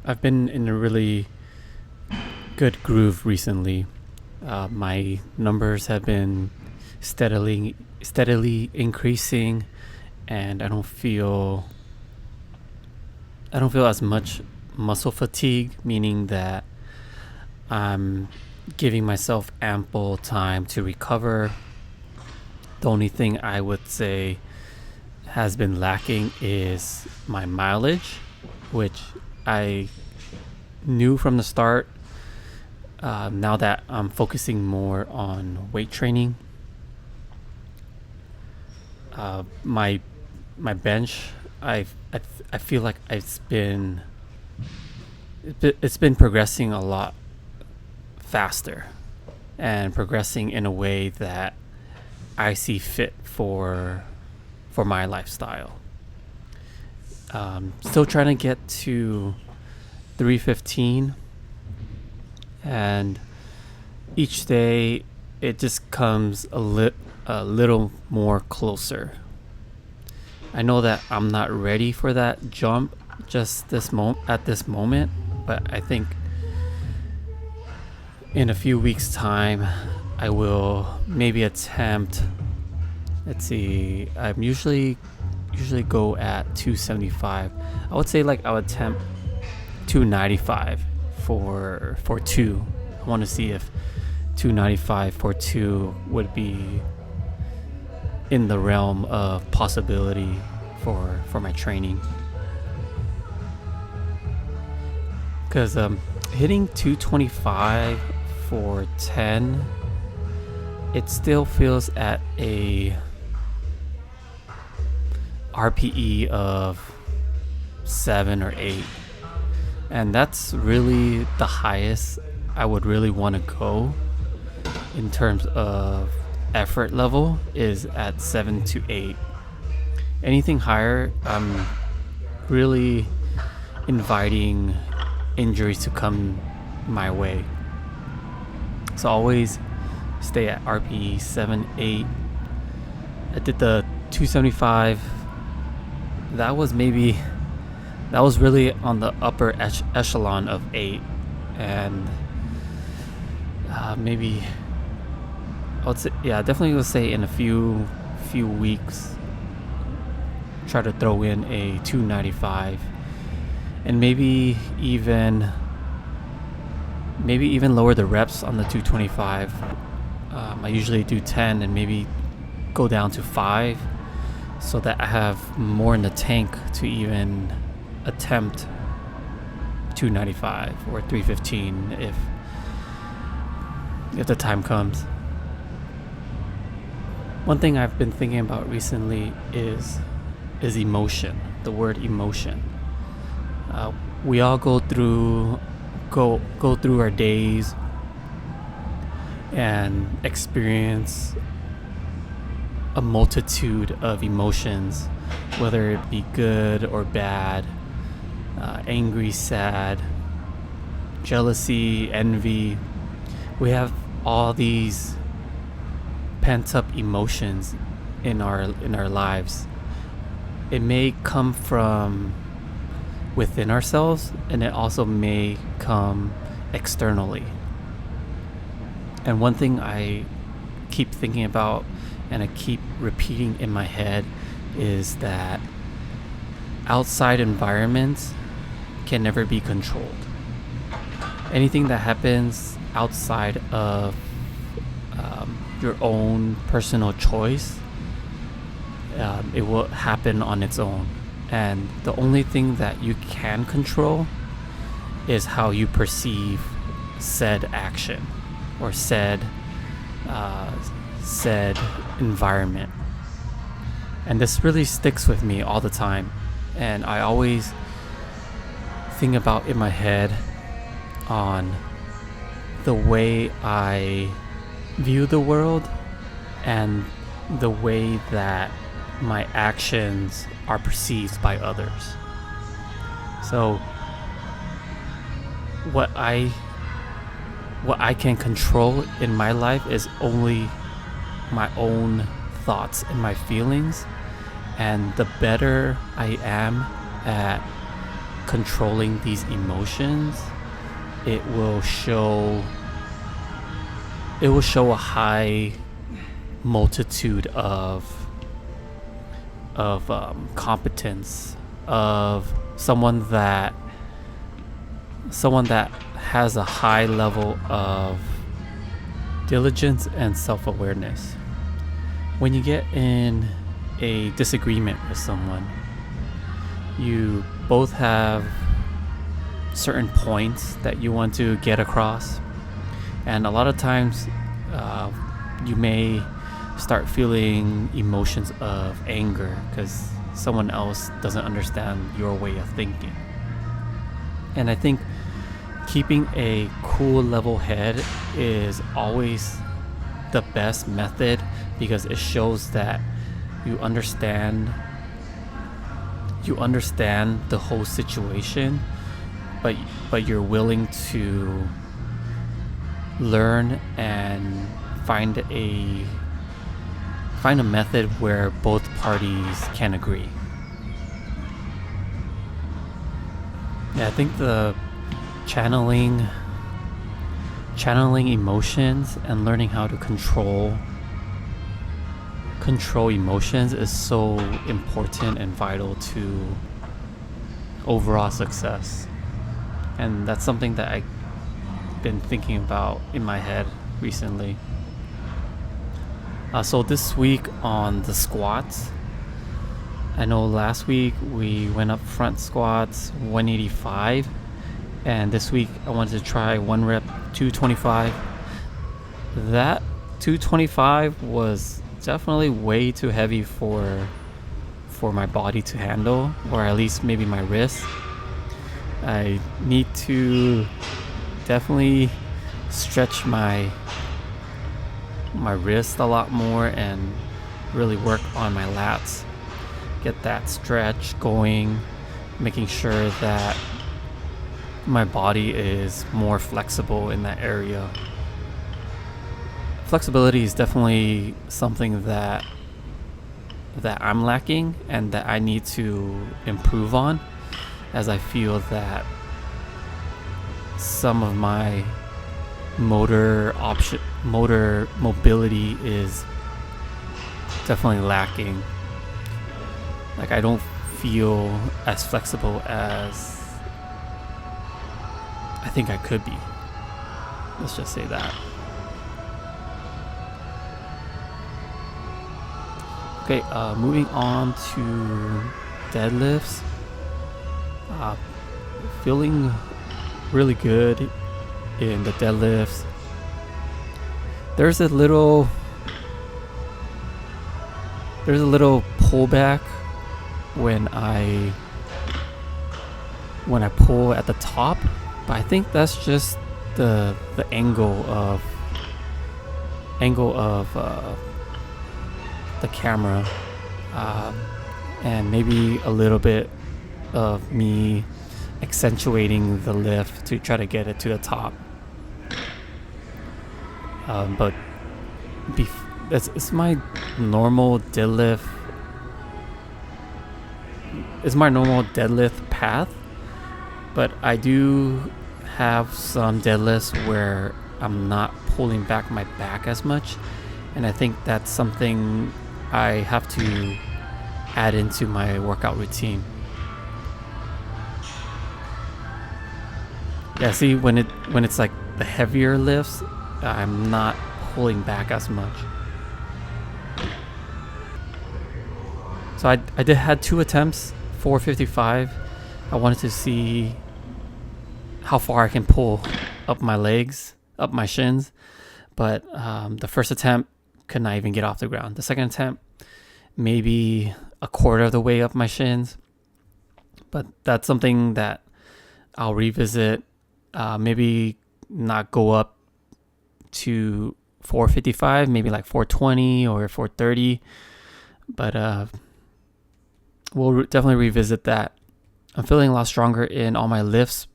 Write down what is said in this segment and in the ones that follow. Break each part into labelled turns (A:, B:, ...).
A: I've been in a really good groove recently. My numbers have been steadily increasing, and I don't feel as much muscle fatigue, meaning that I'm giving myself ample time to recover. The only thing I would say has been lacking is my mileage, which I knew from the start. Now that I'm focusing more on weight training, my bench, I feel like it's been progressing a lot faster and progressing in a way that I see fit for my lifestyle. Still trying to get to 315, and each day it just comes a little more closer. I know that I'm not ready for that jump just at this moment, but I think in a few weeks' time I will maybe attempt. Let's see. I'm usually go at 275. I would say I would attempt 295 for two. I want to see if 295 for two would be in the realm of possibility for my training. Because hitting 225 for 10, it still feels at a RPE of 7 or 8, and that's really the highest I would really want to go in terms of effort level, is at 7 to 8. Anything higher, I'm really inviting injuries to come my way. So always stay at RPE 7, 8. I did the 275. That was really on the upper echelon of 8, and maybe I would say, definitely would say in a few weeks, try to throw in a 295, and maybe even lower the reps on the 225. I usually do 10 and maybe go down to 5, so that I have more in the tank to even attempt 295 or 315 if the time comes. One thing I've been thinking about recently is emotion. The word emotion. We all go through our days and experience a multitude of emotions, whether it be good or bad, angry, sad, jealousy, envy. We have all these pent up emotions in our lives. It may come from within ourselves, and it also may come externally. And one thing I keep thinking about and I keep repeating in my head is that outside environments can never be controlled. Anything that happens outside of your own personal choice, it will happen on its own. And the only thing that you can control is how you perceive said action or said environment. And this really sticks with me all the time, and I always think about in my head on the way I view the world and the way that my actions are perceived by others. So what I can control in my life is only my own thoughts and my feelings, and the better I am at controlling these emotions, it will show a high multitude of competence, of someone that has a high level of diligence and self-awareness. When you get in a disagreement with someone, you both have certain points that you want to get across, and a lot of times you may start feeling emotions of anger because someone else doesn't understand your way of thinking. And I think keeping a cool, level head is always the best method, because it shows that you understand the whole situation, but you're willing to learn and find a method where both parties can agree. Yeah, I think the channeling emotions and learning how to control emotions is so important and vital to overall success. And that's something that I've been thinking about in my head recently. So this week on the squats, I know last week we went up front squats 185, and this week I wanted to try 1 rep 225. That 225 was definitely way too heavy for my body to handle, or at least maybe my wrist. I need to definitely stretch my wrist a lot more and really work on my lats, get that stretch going, making sure that my body is more flexible in that area. Flexibility is definitely something that I'm lacking and that I need to improve on, as I feel that some of my motor mobility is definitely lacking. Like, I don't feel as flexible as I think I could be. Let's just say that. Okay, moving on to deadlifts. Feeling really good in the deadlifts. There's a little pullback when I pull at the top, but I think that's just the angle of the camera, and maybe a little bit of me accentuating the lift to try to get it to the top. But it's my normal deadlift. It's my normal deadlift path, but I do have some deadlifts where I'm not pulling back my back as much, and I think that's something I have to add into my workout routine. Yeah, see, when it's like the heavier lifts, I'm not pulling back as much. So I had 2 attempts, 455. I wanted to see how far I can pull up my legs, up my shins. But the first attempt could not even get off the ground. The second attempt, maybe a quarter of the way up my shins. But that's something that I'll revisit. Maybe not go up to 455, maybe like 420 or 430. But we'll definitely revisit that. I'm feeling a lot stronger in all my lifts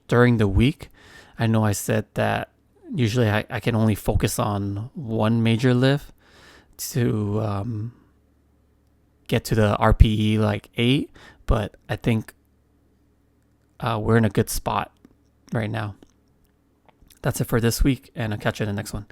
A: during the week. I know I said that usually I can only focus on one major lift to get to the RPE like 8, but I think we're in a good spot right now. That's it for this week, and I'll catch you in the next one.